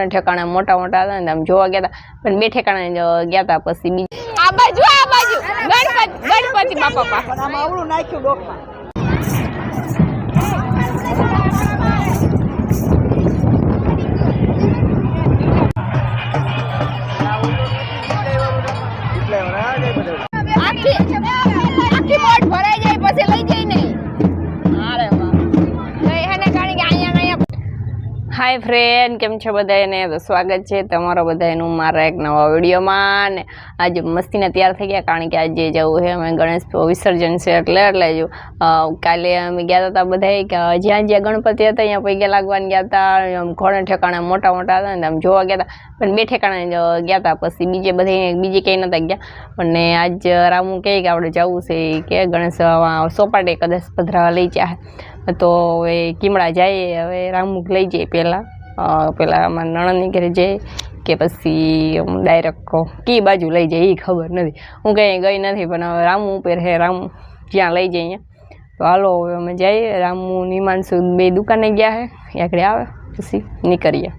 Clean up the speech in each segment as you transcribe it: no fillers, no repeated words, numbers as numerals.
ઘણા ઠેકાણા મોટા મોટા હતા ને આમ જોવા ગયા હતા, પણ બે ઠેકાણા ગયા હતા. પછી બીજી આ બાજુ ગણપતિ બાપા પણ આમાં આવડું નાખ્યું ડોકમાં. આખી બોટ ભરાઈ જાય પછી લઈ જાય નહીં. અરે વાહ, એને કારણ કે અહીંયા હાય ફ્રેન્ડ, કેમ છો બધાને? તો સ્વાગત છે તમારો બધાનું મારા એક નવા વિડીયોમાં. ને આજે મસ્તીને તૈયાર થઈ ગયા કારણ કે આજે જવું છે અમે ગણેશ વિસર્જન છે એટલે જો કાલે અમે ગયા હતા બધા કે જ્યાં જ્યાં ગણપતિ હતા ત્યાં પૈકી લાગવાને ગયા હતા. ઘણા ઠેકાણા મોટા મોટા હતા ને આમ જોવા ગયા હતા, પણ બે ઠેકાણા ગયા હતા. પછી બીજે ક્યાંય નહોતા ગયા. અને આજ રામુ કહે કે આપણે જવું છે કે ગણેશ સોપાટે કદાચ પધરાવા લઈ જાય. તો હવે કીમડા જાય, હવે રામુ લઈ જાય પેલા અમારા નણંદની ઘરે જાય કે પછી ડાયરેક્ટ કી બાજુ લઈ જાય એ ખબર નથી. હું કંઈ ગઈ નથી, પણ હવે રામુ ઉપર હે, રામુ જ્યાં લઈ જાય અહીંયા. તો હાલો હવે અમે જઈએ. રામુ નિમાનસુ બે દુકાને ગયા છે, આગળ આવે પછી નીકળીએ.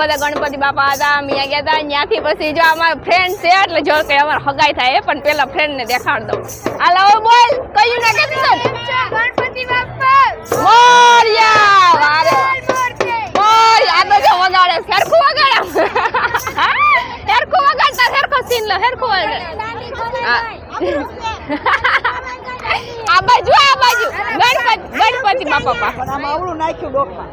બધા ગણપતિ બાપા હતા મિયા ગયા હતા ત્યાંથી પછી જો અમારા ફ્રેન્ડ છે એટલે જો કે અમારે હગાઈ થાય પણ પેલા ફ્રેન્ડ ને દેખાડ દઉં હાલો બોલ કયું ના કે ગણપતિ બાપા મોરિયા વારે મોરિયા આ તો જો વગાડે સરખું વગાડે સરખું વગાડતા સરખો સીન લો સરખું વગાડે આ બાજુ ગણપતિ બાપા પાસે આમાં આવડું નાખ્યું ડોકમાં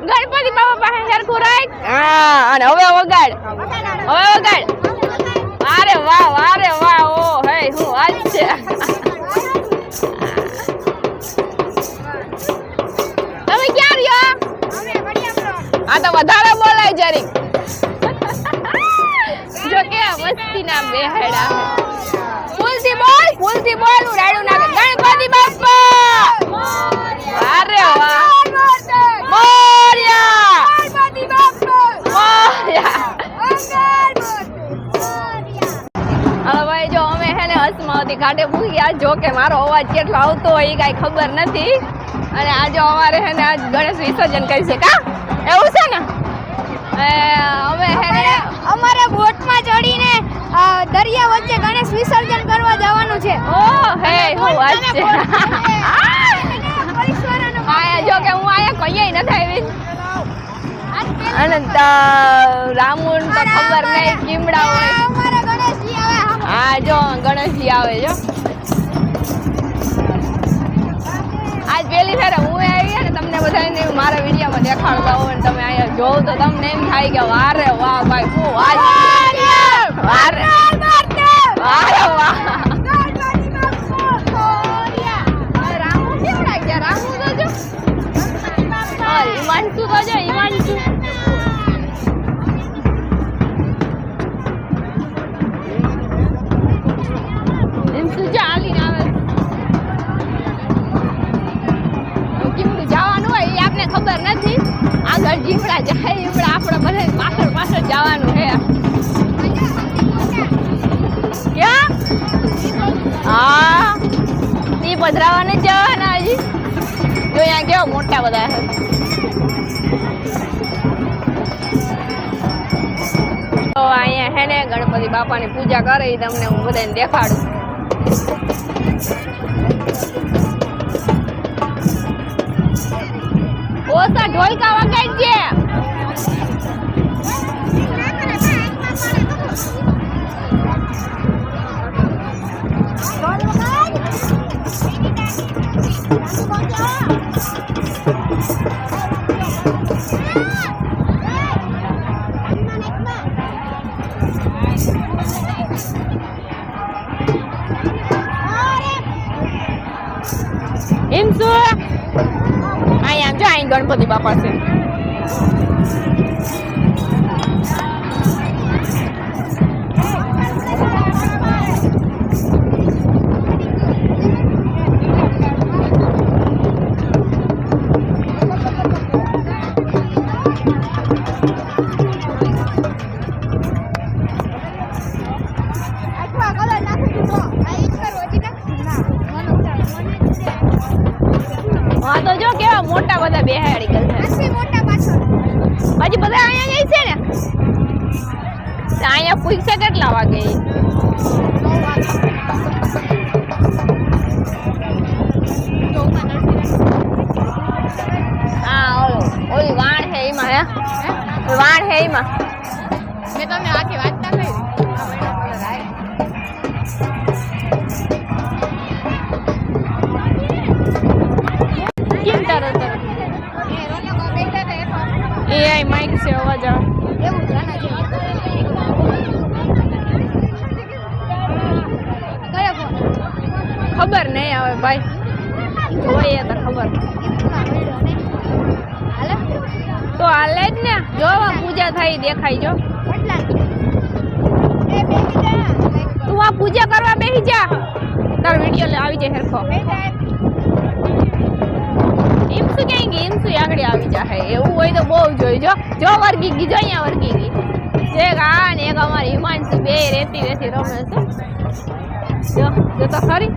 ગણપતિ બાપા પાસે સરખું રાખ હા અને હવે વગાડ અરે વાહ ઓ હે હું આજ છે તમે ક્યાં રહ્યો આ તો વધારે બોલાય જરી જો કે મસ્તી ના બેહાડા ફૂલથી બોલ હું રાડું નાખે ગણપતિ બાપા અરે વાહ મોરિયા ગણપતિ બાપા મોરિયા હાલો ભાઈ જો અમે હે ને હસમાવતી ઘાટે પૂગી ગયા જો કે મારો અવાજ કેટલો આવતો હોય એ કાંઈ ખબર નથી અને આજે અમારે હે ને આજ ગણેશ વિસર્જન કરી છે કા એવું છે ને અમે હે ને અમારે બોટમાં ચડીને દરિયા વચ્ચે ગણેશ વિસર્જન કરવા જવાનું છે ઓ હે હું વાત છે આયા જો કે હું આયા કઈ નથી આવી અને રામુન તો ખબર નહીં કીમડા હોય અમારા ગણેશજી આવે હા જો ગણેશજી આવે જો આજ પહેલી ફેર હું આવી અને તમને બધાને મારા વિડીયોમાં દેખાડતા હોય અને તમે અહીંયા જોવ તો તમને એમ થાય કે વારે વાહ ભાઈ હું આજ વારે વાહ રામુ કેવડા ગયા રામુ તો જો ઈમાનસુ તો જો ઈમાનસુ ખબર નથી આગળ જીવડા જાય એવડા આપણે બધા પાછળ જવાનું છે ક્યાં હા ઈ પધરાવા ને જવાના હજી જો અહીંયા કેવા મોટા બધા છે તો અહીંયા હે ને ગણપતિ બાપાની પૂજા કરે એ તમને હું બધાને દેખાડું ઓસા ઢોલકા વગાડજે એમ શું અહીંયા જો અહીં ગણપતિ બાપા છે હા તો જો કેવા મોટા બધા બેહાડી ગયેલ છે મોટા પાછળ હજી બધા અહીંયા જાય છે ને અહીંયા પૂછશે કેટલા વાગે હા ઓલી વાણ હે એમાં હે વાણ હે એમાં મેં તમને આખી વાત ના કરી એ માઇક છે અવાજ આવે એવું ખબર નહીં આવે ભાઈ જોઈએ તો ખબર તો હાલે જ ને જોવા પૂજા થઈ દેખાય જો તું આ પૂજા કરવા બેસી જા તારો વિડીયો આવી જાય સરખો ઈમસુ ક્યાં ગઈ ઈમસુ આગળ આવી જાય એવું હોય તો બહુ જોઈ જો વર્ગી ગઈ જો અહીંયા વર્ગી ગઈ એક આ ને એક અમારી હિમાંશુ બે રેતી રમે છે જો તો ખરી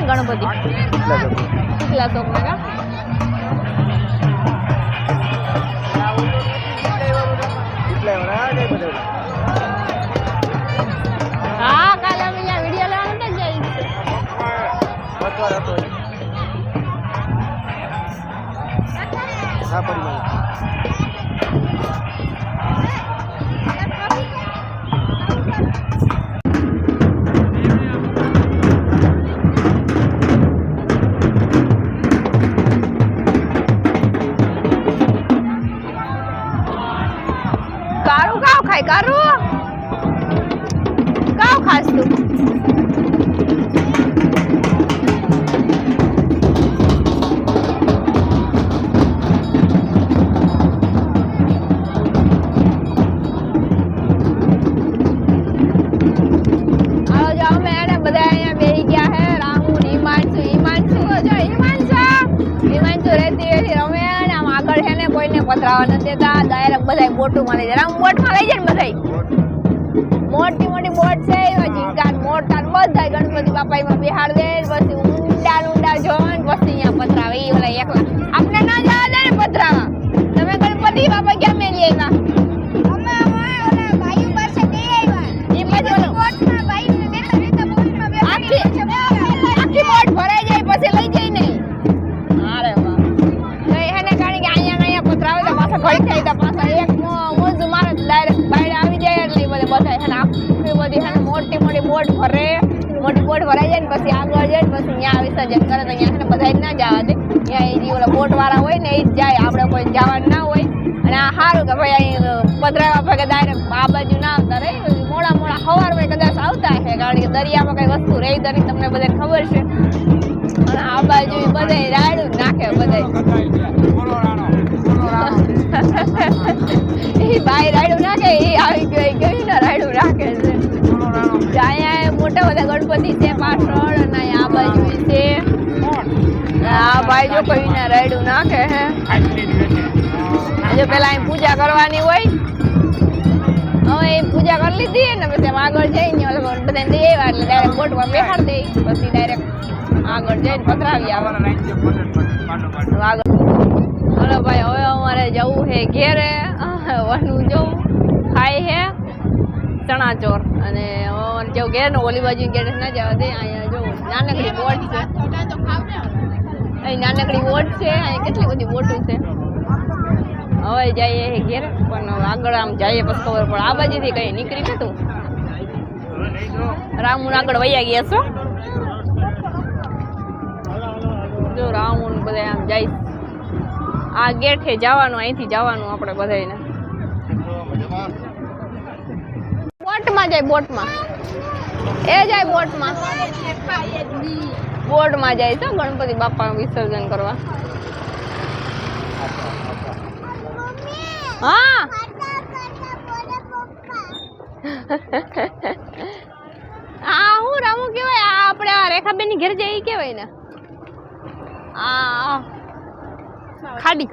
ગણપતિ કેટલા શોખ ના કા હા કાલે અમે અહીંયા વિડીયો લેવાનું તો જઈ કારું કાવ ખાય કારું કાવ ખાસ તું પથરાવા નથી દેતા ડાયરેક્ટ બધા બોટમાં લઈ જાય બોટમાં લઈ જાય ને બધા મોટી મોટી બોટ છે એમાં ઝીંકા મોટા બધા ગણપતિ બાપા એમાં બિહાર દે પછી ઊંડા જોવા પછી અહીંયા પથરાવે એ ઓલા એકલા આપણે ના જવા દે ને પથરાવા તમે ગણપતિ બાપા ક્યાં મેલી આવ્યા આખી બોટ ભરાઈ જાય પછી લઈ જાય નહીં અરે વાહ એને કારણ કે અહીંયા પથરાવે તો પાછા ઘડી થાય તો પાછા એક મોજ મારે ડાયરેક્ટ બાયડ આવી જાય એટલે બધા એને આખી બધી એને મોટી મોટી બોટ ભરાઈ જાય ને પછી આગળ જાય ને પછી ત્યાં વિસર્જન કરે તો અહીંયા બધા ના જવા દે ત્યાં એ ઓલા બોટ વાળા હોય ને એ જ જાય આપણે કોઈ જવાનું ના હોય અને આ સારું કે ભાઈ અહીં પધરાવા ભાગે ડાયરેક્ટ આ બાજુ ના આવતા રહે મોડા સવાર માં કદાચ આવતા હશે કારણ કે દરિયામાં કઈ વસ્તુ રહી તો નહીં તમને બધાને ખબર છે અને આ બાજુ બધા રાયડું નાખે બધા એ ભાઈ રાયડું નાખે એ આવી ગયો કેવી ને રાયડું રાખે છે અહીંયા મોટા બધા ગણપતિ છે પાછળ અને આ બાજુ છે આ ભાઈ જો કોઈ ને રાયડું નાખે હે જો પેલા અહીં પૂજા કરવાની હોય હવે એ પૂજા કરી લીધી ને પછી આગળ જઈને બધા દઈ આવ્યા એટલે ડાયરેક્ટ બોટમાં બેહાડ દે પછી ડાયરેક્ટ આગળ જઈને પધરાવી આવે આગળ બોલો ભાઈ હવે અમારે જવું છે ઘેરે વનું જવું ખાય છે ચણાચોર અને અમારે જવું ઘેર ને ઓલી બાજુ ઘેર ના જવા દે અહીંયા જવું નાનકડી બોટ છે અહીં નાનકડી બોટ છે અહીં કેટલી બધી બોટો છે હવે જઈએ ઘેર પણ આગળ આમ જઈએ પછી ખબર પડે આ બાજુથી કઈ નીકળી નતું રામુન આગળ વૈયા ગયા છો જો રામુન બધા આમ જાય આ ગેટે જવાનું અહીંથી જવાનું આપણે બધાને બોટમાં જાય બોટમાં એ જાય બોટમાં જાય તો ગણપતિ બાપા વિસર્જન કરવા હા આ હું રામુ કેવાય આ આપણે આ રેખાબેન ની ઘેર જઈ કેવાય ને આ ખાડી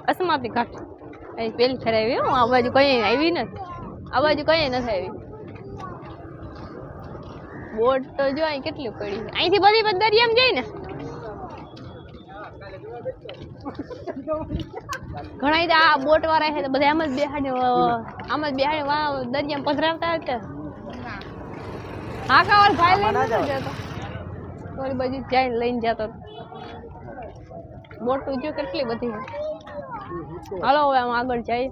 અસમાતી ઘાટ અહીં પેલી ફેરાવી હું આ બાજુ કઈ આવી નથી આ બાજુ કઈ નથી આવી બોટ તો જો અહીં કેટલી પડી અહીંથી બધી દરિયામાં જાય ને ઘણા આ બોટ વાળા છે બધા આમ જ બેહાડે દરિયામાં પધરાવતા હતા હા કાવર ભાઈ લઈને જતો થોડી બાજુ જઈને લઈને જતો બોટ જો કેટલી બધી હાલો હવે આમ આગળ જાય